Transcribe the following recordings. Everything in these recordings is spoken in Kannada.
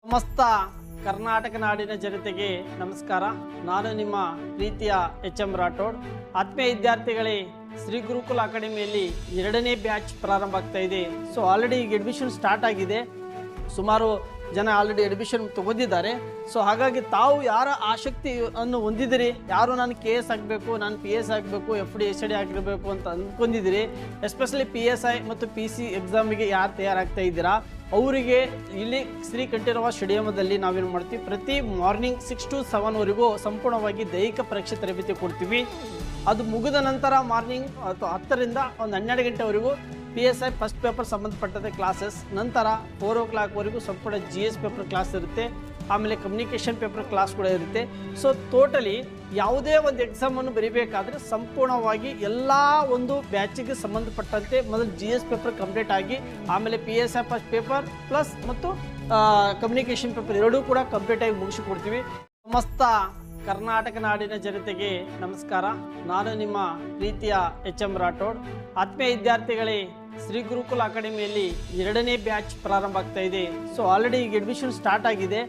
ಸಮಸ್ತ ಕರ್ನಾಟಕ ನಾಡಿನ ಜನತೆಗೆ ನಮಸ್ಕಾರ. ನಾನು ನಿಮ್ಮ ಪ್ರೀತಿಯ ಎಚ್.ಎಂ. ರಾಠೋಡ್. ಆತ್ಮೀಯ ವಿದ್ಯಾರ್ಥಿಗಳೇ, ಶ್ರೀ ಗುರುಕುಲ ಅಕಾಡೆಮಿಯಲ್ಲಿ 2ನೇ ಬ್ಯಾಚ್ ಪ್ರಾರಂಭ ಆಗ್ತಾ ಇದೆ. ಸೊ ಆಲ್ರೆಡಿ ಈಗ ಅಡ್ಮಿಷನ್ ಸ್ಟಾರ್ಟ್ ಆಗಿದೆ. ಸುಮಾರು ಜನ ಆಲ್ರೆಡಿ ಅಡ್ಮಿಷನ್ ತಗೊಂಡಿದ್ದಾರೆ. ಸೊ ಹಾಗಾಗಿ ತಾವು ಯಾರ ಆಸಕ್ತಿಯನ್ನು ಹೊಂದಿದಿರಿ, ಯಾರು ನಾನು KS ಆಗಬೇಕು, ನಾನು PS ಆಗಬೇಕು, FD SD ಆಗಿರಬೇಕು ಅಂತ ಅಂದ್ಕೊಂಡಿದ್ದೀರಿ, ಎಸ್ಪೆಷಲಿ PSI ಮತ್ತು PC ಎಕ್ಸಾಮಿಗೆ ಯಾರು ತಯಾರಾಗ್ತಾ ಇದ್ದೀರಾ ಅವರಿಗೆ ಇಲ್ಲಿ ಶ್ರೀ ಕಂಠೀರವ ಸ್ಟೇಡಿಯಂದಲ್ಲಿ ನಾವೇನು ಮಾಡ್ತೀವಿ, ಪ್ರತಿ ಮಾರ್ನಿಂಗ್ 6 to 7ವರೆಗೂ ಸಂಪೂರ್ಣವಾಗಿ ದೈಹಿಕ ಪರೀಕ್ಷೆ ತರಬೇತಿ ಕೊಡ್ತೀವಿ. ಅದು ಮುಗಿದ ನಂತರ ಮಾರ್ನಿಂಗ್ 10ರಿಂದ 12 ಗಂಟೆವರೆಗೂ PSI ಫಸ್ಟ್ ಪೇಪರ್ ಸಂಬಂಧಪಟ್ಟಂತೆ ಕ್ಲಾಸಸ್, ನಂತರ 4 o'clockವರೆಗೂ ಸಂಪೂರ್ಣ GS ಪೇಪರ್ ಕ್ಲಾಸ್ ಇರುತ್ತೆ. ಆಮೇಲೆ ಕಮ್ಯುನಿಕೇಷನ್ ಪೇಪರ್ ಕ್ಲಾಸ್ ಕೂಡ ಇರುತ್ತೆ. ಸೊ ಟೋಟಲಿ ಯಾವುದೇ ಒಂದು ಎಕ್ಸಾಮನ್ನು ಬರೀಬೇಕಾದ್ರೆ ಸಂಪೂರ್ಣವಾಗಿ ಎಲ್ಲ ಒಂದು ಬ್ಯಾಚಿಗೆ ಸಂಬಂಧಪಟ್ಟಂತೆ ಮೊದಲು GS ಪೇಪರ್ ಕಂಪ್ಲೀಟ್ ಆಗಿ ಆಮೇಲೆ PSI ಫಸ್ಟ್ ಪೇಪರ್ ಪ್ಲಸ್ ಮತ್ತು ಕಮ್ಯುನಿಕೇಷನ್ ಪೇಪರ್ ಎರಡೂ ಕೂಡ ಕಂಪ್ಲೀಟ್ ಆಗಿ ಮುಗಿಸಿಕೊಡ್ತೀವಿ. ಸಮಸ್ತ ಕರ್ನಾಟಕ ನಾಡಿನ ಜನತೆಗೆ ನಮಸ್ಕಾರ. ನಾನು ನಿಮ್ಮ ಪ್ರೀತಿಯ ಎಚ್.ಎಂ. ರಾಠೋಡ್. ಆತ್ಮೀಯ ವಿದ್ಯಾರ್ಥಿಗಳೇ, ಶ್ರೀ ಗುರುಕುಲ ಅಕಾಡೆಮಿಯಲ್ಲಿ 2ನೇ ಬ್ಯಾಚ್ ಪ್ರಾರಂಭ ಆಗ್ತಾ ಇದೆ. ಸೊ ಆಲ್ರೆಡಿ ಈಗ ಅಡ್ಮಿಷನ್ ಸ್ಟಾರ್ಟ್ ಆಗಿದೆ.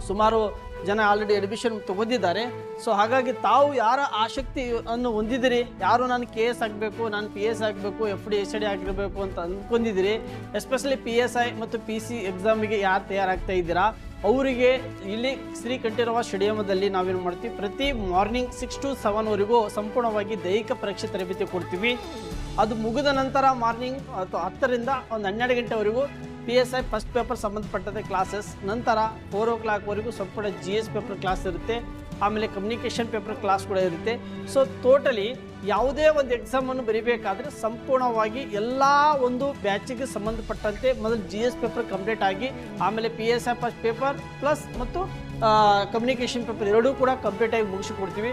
ಸುಮಾರು ಜನ ಆಲ್ರೆಡಿ ಅಡ್ಮಿಷನ್ ತಗೊಂಡಿದ್ದಾರೆ. ಸೊ ಹಾಗಾಗಿ ತಾವು ಯಾರ ಆಸಕ್ತಿಯನ್ನು ಹೊಂದಿದಿರಿ, ಯಾರು ನಾನು KS ಆಗಬೇಕು, ನಾನು PS ಆಗಬೇಕು, FD SD ಆಗಿರಬೇಕು ಅಂತ ಅಂದ್ಕೊಂಡಿದ್ದೀರಿ, ಎಸ್ಪೆಷಲಿ PSI ಮತ್ತು PC ಎಕ್ಸಾಮಿಗೆ ಯಾರು ತಯಾರಾಗ್ತಾ ಇದ್ದೀರಾ ಅವರಿಗೆ ಇಲ್ಲಿ ಶ್ರೀ ಕಂಠೀರವ ಸ್ಟೇಡಿಯಂದಲ್ಲಿ ನಾವೇನು ಮಾಡ್ತೀವಿ, ಪ್ರತಿ ಮಾರ್ನಿಂಗ್ 6 to 7ವರೆಗೂ ಸಂಪೂರ್ಣವಾಗಿ ದೈಹಿಕ ಪರೀಕ್ಷೆ ತರಬೇತಿ ಕೊಡ್ತೀವಿ. ಅದು ಮುಗಿದ ನಂತರ ಮಾರ್ನಿಂಗ್ 10ರಿಂದ 12 ಗಂಟೆವರೆಗೂ PSI ಫಸ್ಟ್ ಪೇಪರ್ ಸಂಬಂಧಪಟ್ಟಂತೆ ಕ್ಲಾಸಸ್, ನಂತರ 4 o'clockವರೆಗೂ ಸಂಪೂರ್ಣ GS ಪೇಪರ್ ಕ್ಲಾಸ್ ಇರುತ್ತೆ. ಆಮೇಲೆ ಕಮ್ಯುನಿಕೇಷನ್ ಪೇಪರ್ ಕ್ಲಾಸ್ ಕೂಡ ಇರುತ್ತೆ. ಸೊ ಟೋಟಲಿ ಯಾವುದೇ ಒಂದು ಎಕ್ಸಾಮನ್ನು ಬರೀಬೇಕಾದ್ರೆ ಸಂಪೂರ್ಣವಾಗಿ ಎಲ್ಲ ಒಂದು ಬ್ಯಾಚಿಗೆ ಸಂಬಂಧಪಟ್ಟಂತೆ ಮೊದಲು GS ಪೇಪರ್ ಕಂಪ್ಲೀಟ್ ಆಗಿ ಆಮೇಲೆ PSI ಫಸ್ಟ್ ಪೇಪರ್ ಪ್ಲಸ್ ಮತ್ತು ಕಮ್ಯುನಿಕೇಷನ್ ಪೇಪರ್ ಎರಡೂ ಕೂಡ ಕಂಪ್ಲೀಟ್ ಆಗಿ ಮುಗಿಸಿಕೊಡ್ತೀವಿ.